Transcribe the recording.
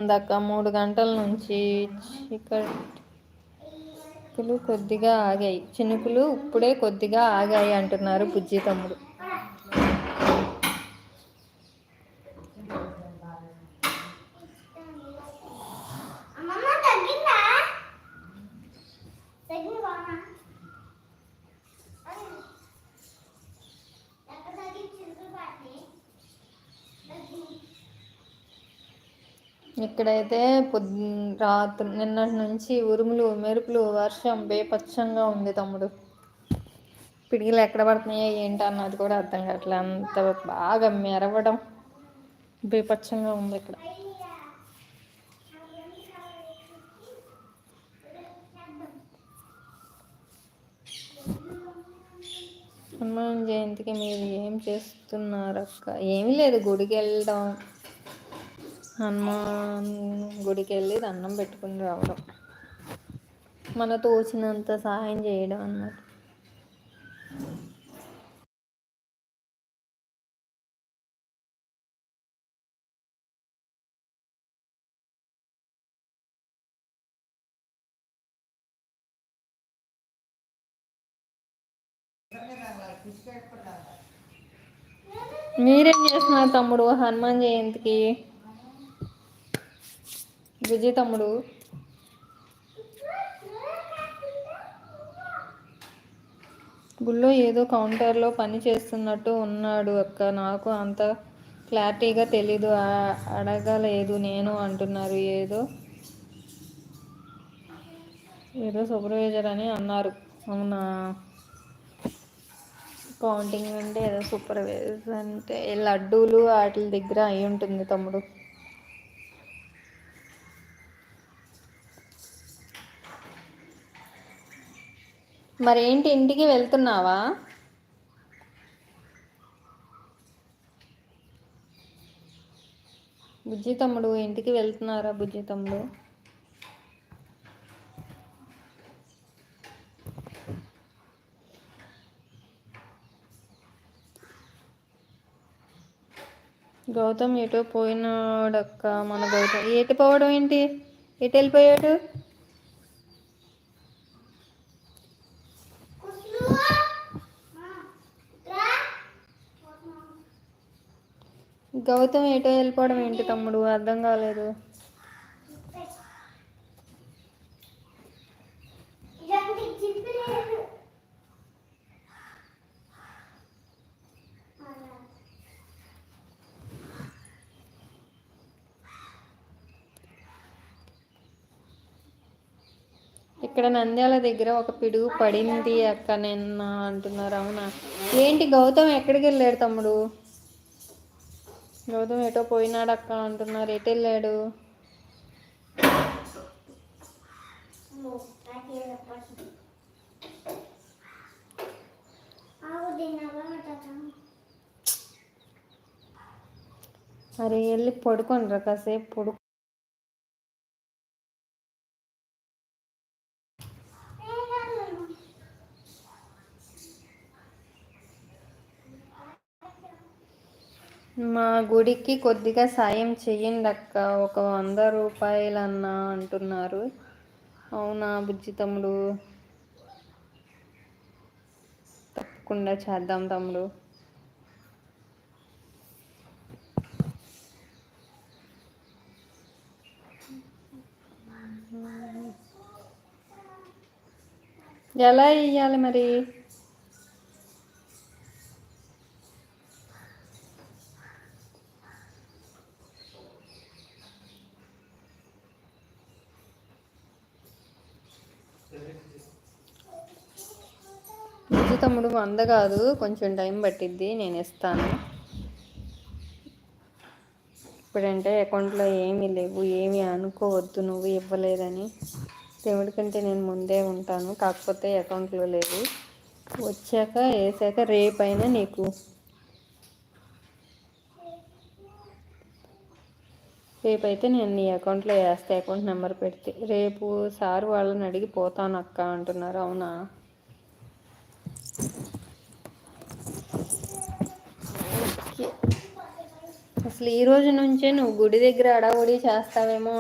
ఇందాక 3 గంటల నుంచి కొద్దిగా ఆగాయి, చినుకులు ఇప్పుడే కొద్దిగా ఆగాయి అంటున్నారు బుజ్జి తమ్ముడు. ఇక్కడైతే రాత్రి నిన్నటి నుంచి ఉరుములు మెరుపులు వర్షం బేపచ్చంగా ఉంది తమ్ముడు. పిడిగిలు ఎక్కడ పడుతున్నాయో ఏంటి అన్నది కూడా అర్థం కావట్లే, అంత బాగా మెరవడం బేపచ్చంగా ఉంది ఇక్కడ. హనుమాన్ జయంతికి మీరు ఏం చేస్తున్నారక్క? ఏమీ లేదు, గుడికి వెళ్ళడం, హనుమాన్ గుడికి వెళ్ళి దండం పెట్టుకుని రావడం, మన తోచినంత సహాయం చేయడం అన్నమాట. మీరేం చేస్తున్నారు తమ్ముడు హనుమాన్ జయంతికి? విజయ్ తమ్ముడు గుళ్ళో ఏదో కౌంటర్లో పని చేస్తున్నట్టు ఉన్నాడు అక్క, నాకు అంత క్లారిటీగా తెలీదు, అడగలేదు నేను అంటున్నారు. ఏదో సూపర్వైజర్ అని అన్నారు. అవునా, కౌంటింగ్ అంటే ఏదో సూపర్వైజర్ అంటే లడ్డూలు వాటి దగ్గర అయి ఉంటుంది తమ్ముడు. మరేంటి ఇంటికి వెళ్తున్నావా? బుజ్జి తమ్ముడు ఇంటికి వెళ్తున్నారా? బుజ్జి తమ్ముడు గౌతమ్ ఎటో పోయినాడక్క. మన గౌతమ్ ఎటు పోవడం ఏంటి? ఎటు వెళ్ళిపోయాడు? గౌతమ్ ఎటో వెళ్ళిపోవడం ఏంటి తమ్ముడు? అర్థం కాలేదు. ఇక్కడ నంద్యాల దగ్గర ఒక పిడుగు పడింది అక్క నిన్న అంటున్నారు. అవునా, ఏంటి గౌతమ్ ఎక్కడికి వెళ్ళాడు తమ్ముడు? గౌతమ్ ఎటో పోయినాడు అక్క అంటున్నారు. ఎటు వెళ్ళాడు? అరే వెళ్ళి పడుకోనరా కాసేపు, పడుకో. మా గుడికి కొద్దిగా సాయం చెయ్యండి అక్క, ఒక 100 రూపాయలన్నా అంటున్నారు. అవునా బుజ్జి తమ్ముడు, తప్పకుండా చేద్దాం తమ్ముడు. ఎలా ఇయ్యాలి మరి? బుజ్జి తమ్ముడు 100 కాదు, కొంచెం టైం పట్టిద్ది, నేను ఇస్తాను. ఇప్పుడంటే అకౌంట్లో ఏమీ లేవు, ఏమీ అనుకోవద్దు నువ్వు ఇవ్వలేదని. దేవుడి కంటే నేను ముందే ఉంటాను, కాకపోతే అకౌంట్లో లేవు. వచ్చాక వేసాక రేపైనా నీకు, రేపైతే నేను నీ అకౌంట్లో వేస్తే, అకౌంట్ నెంబర్ పెడితే రేపు సార్ వాళ్ళని అడిగి పోతాను అక్క అంటున్నారు. అవునా, అసలు ఈ రోజు నుంచే నువ్వు గుడి దగ్గర అడావుడి చేస్తావేమో